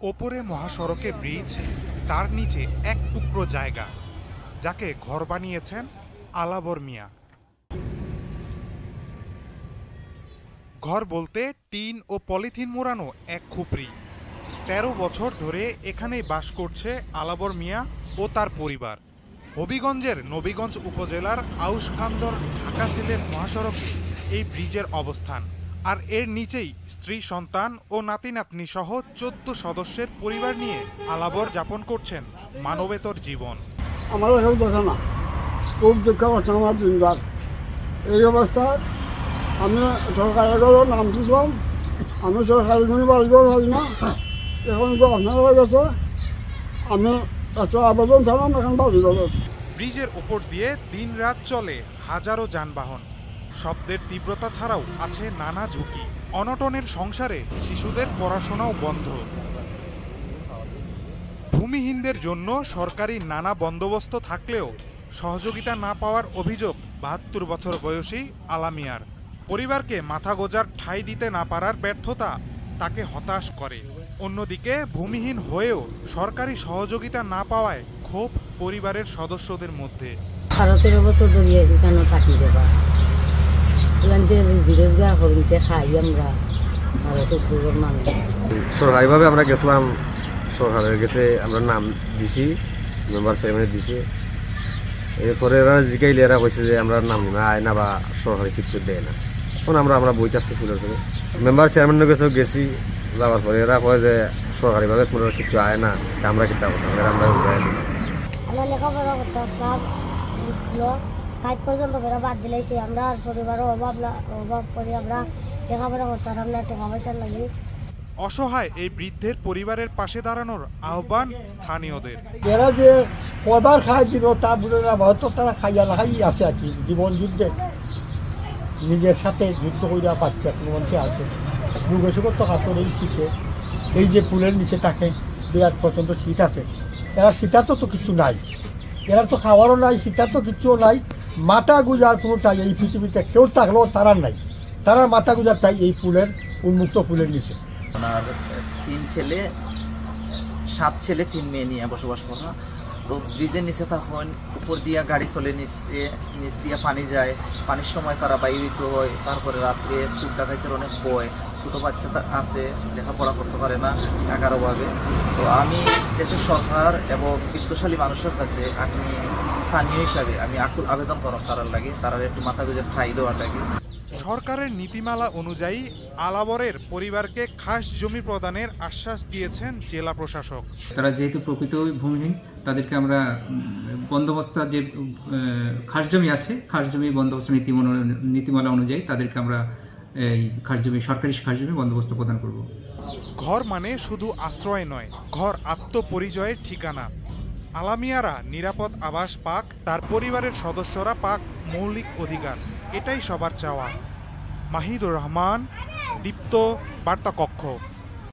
ওপরে মহাসড়কে ব্রিজ, তার নিচে এক টুকরো জায়গা যাকে ঘর বানিয়েছেন আলাবর মিয়া। ঘর বলতে টিন ও পলিথিন মোড়ানো এক খুপড়ি। ১৩ বছর ধরে এখানেই বাস করছে আলাবর মিয়া ও তার পরিবার। হবিগঞ্জের নবীগঞ্জ উপজেলার আউশকান্দর ঢাকা সিলেট মহাসড়কে এই ব্রিজের অবস্থান। আর এর নিচেই স্ত্রী, সন্তান ও নাতি নাতনি সহ ১৪ সদস্যের পরিবার নিয়ে আলাবর যাপন করছেন মানবেতর জীবন। আমার এখন দেখা না, খুব দুঃখ হচ্ছে আমার দিনবার। এই অবস্থায় আমি সরকারেরও নাম দিলাম, আমি সরকারি কোনো বাড়িও পাই না। এখন আপনারা গেছে, আমি একটা আবেদন ছাড়াম এখন বাড়ি গেল। ব্রিজের ওপর দিয়ে দিন রাত চলে হাজারো যানবাহন। শব্দের তীব্রতা ছাড়াও আছে নানা ঝুঁকি। অনটনের সংসারে শিশুদের পড়াশোনাও বন্ধ। ভূমিহীনদের জন্য সরকারি নানা বন্দোবস্ত থাকলেও সহযোগিতা না পাওয়ার অভিযোগ ৭২ বছর বয়সী আলামিয়ার। পরিবারকে মাথা গোঁজার ঠাঁই দিতে না পারার ব্যর্থতা তাকে হতাশ করে। অন্যদিকে ভূমিহীন হয়েও সরকারি সহযোগিতা না পাওয়ায় ক্ষোভ পরিবারের সদস্যদের মধ্যে। ১২-১৩ বছর ধরে এখানে থাকি দেবা, খাই আমরা মানুষ। সরকারিভাবে আমরা গেছিলাম, সরকারের কাছে আমরা নাম দিছি, মেম্বার ফ্যামিলি দিছি। এরপরে এরা জিগাইলে এরা কইছে যে আমরা নাম নিবা আয় না বা সরকারি কিছু দেয় না। এখন আমরা বইতে আসছি ফুলের করে মেম্বার চেয়ারম্যানের কাছেও গেছি। যাওয়ার পরে এরা কয় যে সরকারিভাবে কোনো কিছু আয় না, আমরা কিতা কথা আমরা উঠাই দিই। আমরা লেখাপড়া করতে আসলাম স্কুলে, 5 পর্যন্ত বাদ দিলেছি। আমরা পরিবারও অভাব করে আমরা লেখাপড়া করতাম না, টাকা পয়সার লাগে। অসহায় এই বৃদ্ধের পরিবারের পাশে দাঁড়ানোর আহ্বান স্থানীয়দের। এরা যে কবার খাই দিল তা বলে না, হয়তো তারা খাইয়া না খাই আছে আর কি। জীবন যুদ্ধে নিজের সাথে যুদ্ধ করিয়া পাচ্ছে, কোনো মধ্যে আছে যুগে সুগত কাতর এই শীতে। এই যে পুলের নিচে থাকে বিরাট পর্যন্ত শীত আছে, এরা শীতার তো কিছু নাই, এরা তো খাওয়ারও নাই, শীতার তো কিছুও নাই। মাথা গুজার কোনোটাই এই পৃথিবীতে কেউ থাকলেও তারার নাই। তারার মাথা গুজারটাই এই ফুলের উন্মুক্ত ফুলের নিচে। ওনার 3 ছেলে, 7 ছেলে 3 মেয়ে নিয়ে বসবাস করা। তো ব্রিজের নিচে তখন উপর দিয়া গাড়ি চলে, নিচ দিয়া পানি যায়। পানির সময় তারা বাইরিত হয়। তারপরে রাত্রে চুল ডাকাইতের অনেক ভয়। ছোটো বাচ্চা আছে, লেখাপড়া করতে পারে না টাকার অভাবে। তো আমি দেশের সরকার এবং বিত্তশালী মানুষের কাছে আমি স্থানীয় হিসাবে আমি আকুল আবেদন করার লাগে, তারা একটু মাথা গুঁজে ঠাঁই দেওয়ার লাগে। সরকারের নীতিমালা অনুযায়ী আলাবরের পরিবারকে খাস জমি প্রদানের আশ্বাস দিয়েছেন জেলা প্রশাসক। তারা যেহেতু প্রকৃত ভূমিহীন, তাদেরকে আমরা বন্দোবস্ত যে খাস জমি আছে, খাস জমি বন্দোবস্ত নীতিমালা অনুযায়ী তাদেরকে আমরা এই খাস জমি, সরকারি খাস জমি বন্দোবস্ত প্রদান করব। ঘর মানে শুধু আশ্রয় নয়, ঘর আত্মপরিচয়ের ঠিকানা। আলামিয়ারা নিরাপদ আবাস পাক, তার পরিবারের সদস্যরা পাক মৌলিক অধিকার, এটাই সবার চাওয়া। মাহিদুর রহমান, দীপ্ত, বার্তা কক্ষ।